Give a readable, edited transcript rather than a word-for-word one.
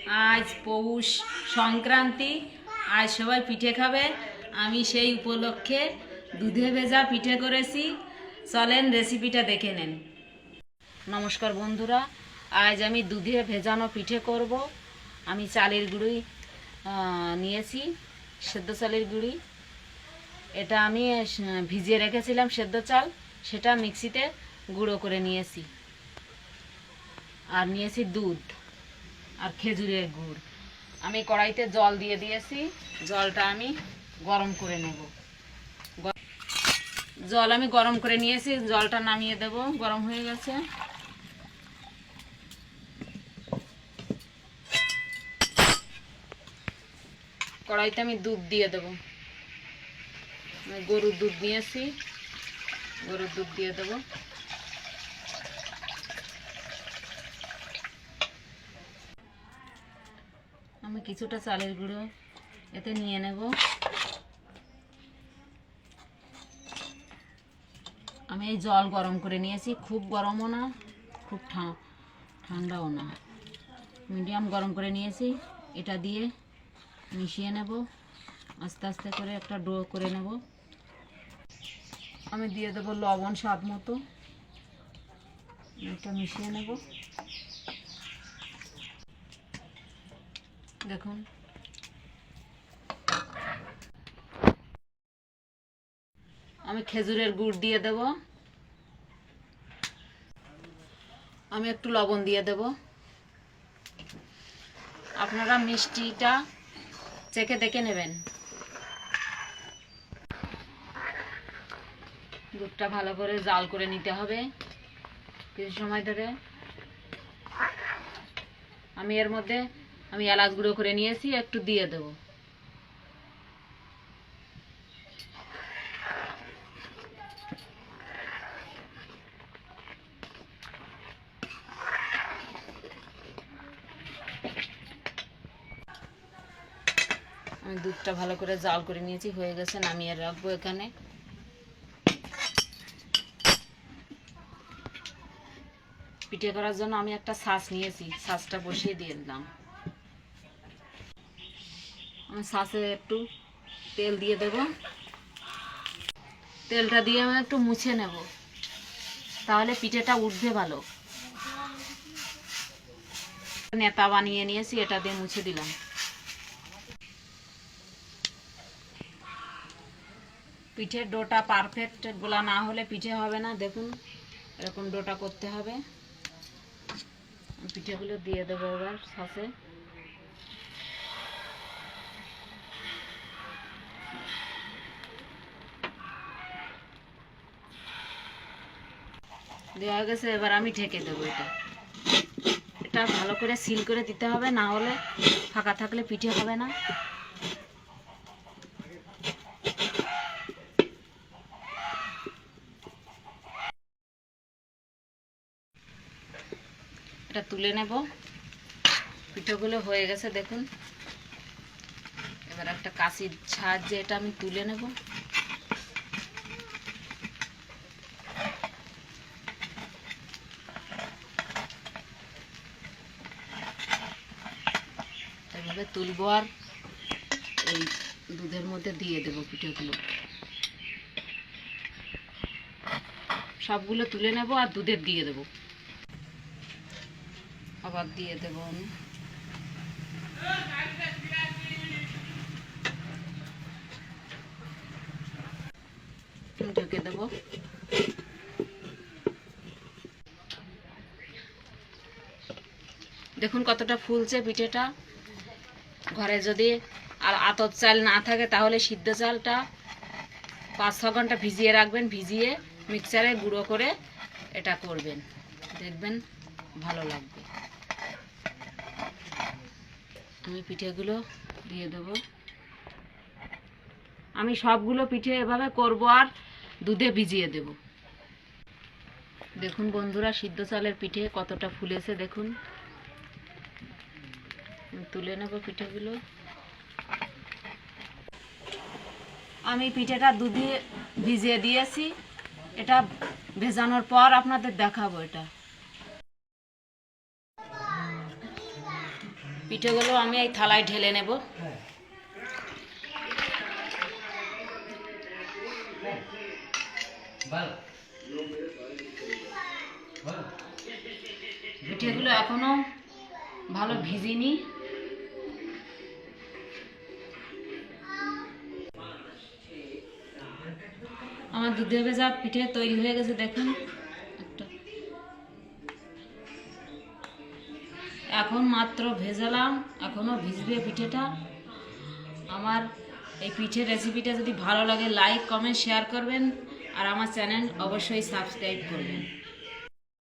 আজ পৌষ সংক্রান্তি, আজ সবাই পিঠে খাবে। আমি সেই উপলক্ষে দুধে ভেজা পিঠে করেছি। চলেন রেসিপিটা দেখে নেন। নমস্কার বন্ধুরা, আজ আমি দুধে ভেজানো পিঠে করব। আমি চালের গুঁড়ি নিয়েছি, সেদ্ধ চালের গুঁড়ি। এটা আমি ভিজিয়ে রেখেছিলাম সেদ্ধ চাল, সেটা মিক্সিতে গুঁড়ো করে নিয়েছি। আর নিয়েছি দুধ আর খেজুরের গুড়। আমি কড়াইতে জল দিয়ে দিয়েছি, জলটা আমি গরম করে নেব। জল আমি গরম করে নিয়েছি, জলটা নামিয়ে দেব। গরম হয়ে গেছে। কড়াইতে আমি দুধ দিয়ে দেব। আমি গরুর দুধ নিয়েছি, গরুর দুধ দিয়ে দেব। আমি কিছুটা চালের গুঁড়ো এতে নিয়ে নেব। আমি এই জল গরম করে নিয়েছি, খুব গরমও না খুব ঠান্ডাও না, মিডিয়াম গরম করে নিয়েছি। এটা দিয়ে মিশিয়ে নেব, আস্তে আস্তে করে একটা ডো করে নেব। আমি দিয়ে দেবো লবণ স্বাদ মতো। এটা মিশিয়ে নেব। দেখুন, আমি খেজুরের গুড় দিয়ে দেব। আমি একটু লবণ দিয়ে দেব। আপনারা মিষ্টিটা চেখে দেখে নেবেন। দুধটা ভালো করে জাল করে নিতে হবে কিছু সময় ধরে। আমি এর মধ্যে এলাচ গুঁড়ো করে নিয়েছি, একটু দিয়ে দেব। আমি দুধটা ভালো করে জাল করে নিয়েছি, হয়ে গেছে। নামিয়ে রাখবো এখানে। পিঠে করার জন্য আমি একটা ছাঁচ নিয়েছি, ছাঁচটা বসিয়ে দিয়ে দিলাম। আমি ছাঁচে একটু তেল দিয়ে দেব। তেলটা দিয়ে আমি একটু মুছে নেব, তাহলে পিঠেটা উঠবে ভালো। নেতা বানিয়ে নিয়েছি, এটা দিয়ে মুছে দিলাম। পিঠের ডোটা পারফেক্ট গোলা না হলে পিঠে হবে না। দেখুন, এরকম ডোটা করতে হবে। পিঠেগুলো দিয়ে দেবো এবার ছাঁচে। দেওয়া গেছে, এবার আমি ঢেকে দেবো। এটা ভালো করে সিল করে দিতে হবে, না হলে ফাঁকা থাকলে পিঠে হবে না। এটা তুলে নেব। পিঠেগুলো হয়ে গেছে দেখুন। এবার একটা কাঁচির সাহায্যে এটা আমি তুলে নেব। এভাবে তুলবো আর এই দুধের মধ্যে দিয়ে দেব পিঠেগুলো। সবগুলো তুলে নেব আর দুধে দিয়ে দেব। আবার দিয়ে দেব আমি। ঢেকে দেব। দেখুন কতটা ফুলছে পিঠেটা। ঘরে যদি আর আতপ চাল না থাকে, তাহলে সিদ্ধ চালটা 5-6 ঘন্টা ভিজিয়ে রাখবেন। ভিজিয়ে মিক্সারে গুঁড়ো করে এটা করবেন, দেখবেন ভালো লাগবে। আমি পিঠেগুলো দিয়ে দেব। আমি সবগুলো পিঠে এভাবে করব আর দুধে ভিজিয়ে দেব। দেখুন বন্ধুরা, সিদ্ধ চালের পিঠে কতটা ফুলেছে দেখুন। তুলে নেব পিঠেগুলো। আমি পিঠেটা দুধে ভিজিয়ে দিয়েছি। এটা ভেজানোর পর আপনাদের দেখাবো। এটা পিঠেগুলো আমি এই থালায় ঢেলে নেব। পিঠেগুলো এখনো ভালো ভিজিনি। আমার দুধে ভেজা পিঠে তৈরি হয়ে গেছে, দেখুন একটা। এখন মাত্র ভেজালাম, এখনো ভিজবে পিঠেটা। আমার এই পিঠের রেসিপিটা যদি ভালো লাগে লাইক কমেন্ট শেয়ার করবেন, আর আমার চ্যানেল অবশ্যই সাবস্ক্রাইব করবেন।